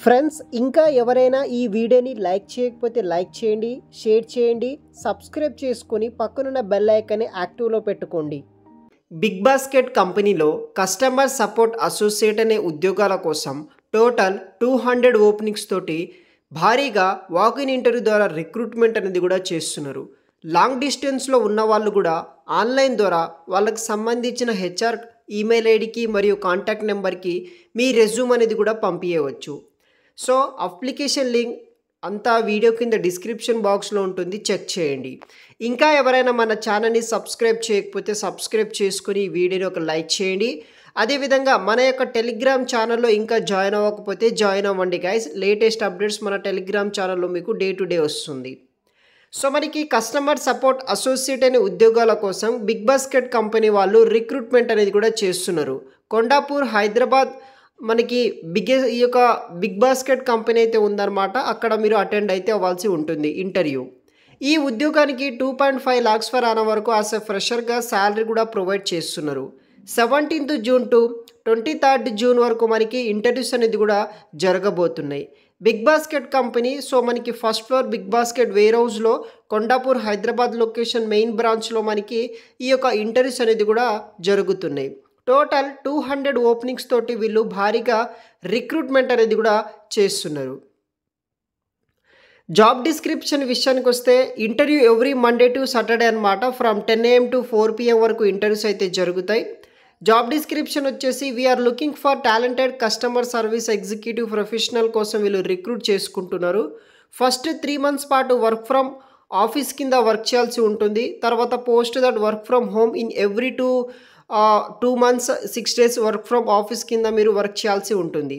Friends ఇంకా ఎవరైనా ఈ వీడియోని లైక్ చేయకపోతే లైక్ చేయండి, షేర్ చేయండి, సబ్స్క్రైబ్ చేసుకొని పక్కనున్న బెల్ ఐకాన్ని యాక్టివ్లో పెట్టుకోండి. బిగ్ బాస్కెట్ కంపెనీలో కస్టమర్ సపోర్ట్ అసోసియేట్ అనే ఉద్యోగాల కోసం టోటల్ 200 ఓపెనింగ్స్ తోటి భారీగా వాకిన్ ఇంటర్వ్యూ ద్వారా రిక్రూట్మెంట్ అనేది కూడా చేస్తున్నారు. లాంగ్ డిస్టెన్స్లో ఉన్న వాళ్ళు కూడా ఆన్లైన్ ద్వారా వాళ్ళకి సంబంధించిన హెచ్ఆర్ ఈమెయిల్ ఐడికి మరియు కాంటాక్ట్ నెంబర్కి మీ రెజ్యూమ్ అనేది కూడా పంపించవచ్చు. సో అప్లికేషన్ లింక్ అంతా వీడియో కింద డిస్క్రిప్షన్ బాక్స్లో ఉంటుంది, చెక్ చేయండి. ఇంకా ఎవరైనా మన ఛానల్ని సబ్స్క్రైబ్ చేయకపోతే సబ్స్క్రైబ్ చేసుకుని ఈ వీడియోని ఒక లైక్ చేయండి. అదేవిధంగా మన యొక్క టెలిగ్రామ్ ఛానల్లో ఇంకా జాయిన్ అవ్వకపోతే జాయిన్ అవ్వండి గైస్. లేటెస్ట్ అప్డేట్స్ మన టెలిగ్రామ్ ఛానల్లో మీకు డే టు డే వస్తుంది. సో మనకి కస్టమర్ సపోర్ట్ అసోసియేట్ అనే ఉద్యోగాల కోసం బిగ్ బాస్కెట్ కంపెనీ వాళ్ళు రిక్రూట్మెంట్ అనేది కూడా చేస్తున్నారు. కొండాపూర్ హైదరాబాద్ మనకి ఈ యొక్క బిగ్ బాస్కెట్ కంపెనీ అయితే ఉందన్నమాట. అక్కడ మీరు అటెండ్ అయితే అవ్వాల్సి ఉంటుంది ఇంటర్వ్యూ. ఈ ఉద్యోగానికి 2.5 lakhs ఫర్ అన్న వరకు యాజ్ ఎ ఫ్రెషర్గా శాలరీ కూడా ప్రొవైడ్ చేస్తున్నారు. 17th June to 23rd June వరకు మనకి ఇంటర్వ్యూస్ అనేది కూడా జరగబోతున్నాయి. బిగ్ బాస్కెట్ కంపెనీ సో మనకి ఫస్ట్ ఫ్లోర్ బిగ్ బాస్కెట్ వేర్ హౌస్లో కొండాపూర్ హైదరాబాద్ లొకేషన్ మెయిన్ బ్రాంచ్లో మనకి ఈ యొక్క ఇంటర్వ్యూస్ అనేది కూడా జరుగుతున్నాయి. టోటల్ 200 ఓపెనింగ్స్ తోటి వీళ్ళు భారీగా రిక్రూట్మెంట్ అనేది కూడా చేస్తున్నారు. జాబ్ డిస్క్రిప్షన్ విషయానికి వస్తే interview every Monday to Saturday అనమాట. ఫ్రమ్ 10 AM to 4 PM వరకు ఇంటర్వ్యూస్ అయితే జరుగుతాయి. జాబ్ డిస్క్రిప్షన్ వచ్చేసి we're looking for talented customer service executive professional కోసం వీళ్ళు రిక్రూట్ చేసుకుంటున్నారు. ఫస్ట్ 3 months పాటు వర్క్ ఫ్రమ్ ఆఫీస్ కింద వర్క్ చేయాల్సి ఉంటుంది. తర్వాత post that work from home in every 2 months 6 days work from office కింద మీరు వర్క్ చేయాల్సి ఉంటుంది.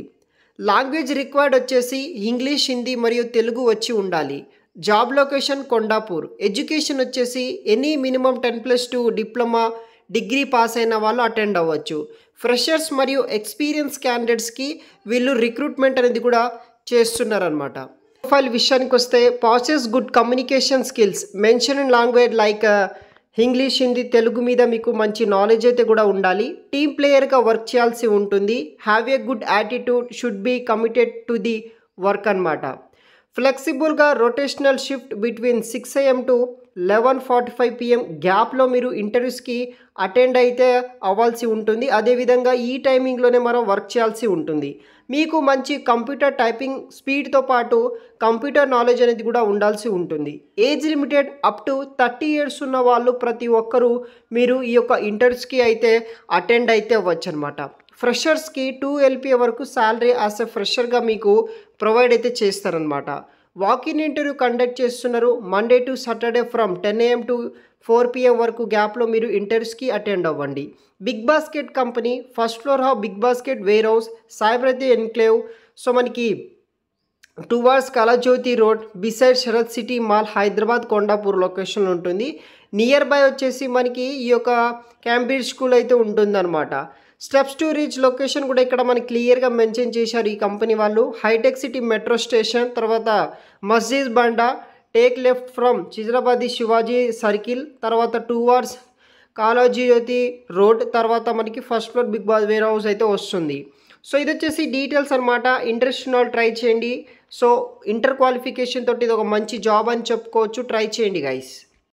లాంగ్వేజ్ రిక్వైర్డ్ వచ్చేసి ఇంగ్లీష్, హిందీ మరియు తెలుగు వచ్చి ఉండాలి. Job location Kondapur. ఎడ్యుకేషన్ వచ్చేసి any minimum 10+2 diploma degree pass అయిన వాళ్ళు అటెండ్ అవ్వచ్చు. ఫ్రెషర్స్ మరియు ఎక్స్పీరియన్స్ క్యాండిడేట్స్కి వీళ్ళు రిక్రూట్మెంట్ అనేది కూడా చేస్తున్నారనమాట. ప్రొఫైల్ విషయానికి వస్తే passes good communication skills, mention in language like English, Hindi, Telugu మీద మీకు మంచి నాలెడ్జ్ అయితే కూడా ఉండాలి. టీమ్ ప్లేయర్గా వర్క్ చేయాల్సి ఉంటుంది. Have a good attitude, should be committed to the work అనమాట. ఫ్లెక్సిబుల్గా rotational shift between 6 AM to 11:45 PM గ్యాప్లో మీరు ఇంటర్వ్యూస్కి అటెండ్ అయితే అవ్వాల్సి ఉంటుంది. అదేవిధంగా ఈ టైమింగ్లోనే మనం వర్క్ చేయాల్సి ఉంటుంది. మీకు మంచి కంప్యూటర్ టైపింగ్ స్పీడ్తో పాటు కంప్యూటర్ నాలెడ్జ్ అనేది కూడా ఉండాల్సి ఉంటుంది. Age limited up to 30 years ఉన్న వాళ్ళు ప్రతి ఒక్కరూ మీరు ఈ యొక్క ఇంటర్వ్యూస్కి అయితే అటెండ్ అయితే అవ్వచ్చు అనమాట. ఫ్రెషర్స్కి 2 LPA వరకు శాలరీ యాజ్ ఎ ఫ్రెషర్గా మీకు ప్రొవైడ్ అయితే చేస్తారనమాట. వాకిన్ ఇంటర్వ్యూ కండక్ట్ చేస్తున్నారు. Monday to Saturday from 10 AM to 4 PM వరకు గ్యాప్లో మీరు ఇంటర్వ్యూస్కి అటెండ్ అవ్వండి. BigBasket company first floor of BigBasket warehouse, Saiprithvi enclave. So మనకి towards Kalajyothi road beside Sharath city mall Hyderabad Kondapur లొకేషన్లో ఉంటుంది. నియర్ బై వచ్చేసి మనకి ఈ యొక్క క్యాంబ్రిడ్జ్ స్కూల్ అయితే ఉంటుందన్నమాట. స్టెప్స్ టు రీచ్ లొకేషన్ కూడా ఇక్కడ మనకి క్లియర్గా మెన్షన్ చేశారు ఈ కంపెనీ వాళ్ళు. హైటెక్ సిటీ మెట్రో స్టేషన్, తర్వాత Masjid Banda, take left from చిజరాబాదీ శివాజీ సర్కిల్, తర్వాత టువర్డ్స్ కాళాజ్యోతి రోడ్, తర్వాత మనకి first floor BigBasket warehouse అయితే వస్తుంది. సో ఇది వచ్చేసి డీటెయిల్స్ అనమాట. ఇంట్రెస్ట్ ఉన్న వాళ్ళు ట్రై చేయండి. సో ఇంటర్ క్వాలిఫికేషన్ తోటి ఇది ఒక మంచి జాబ్ అని చెప్పుకోవచ్చు. ట్రై చేయండి గైస్.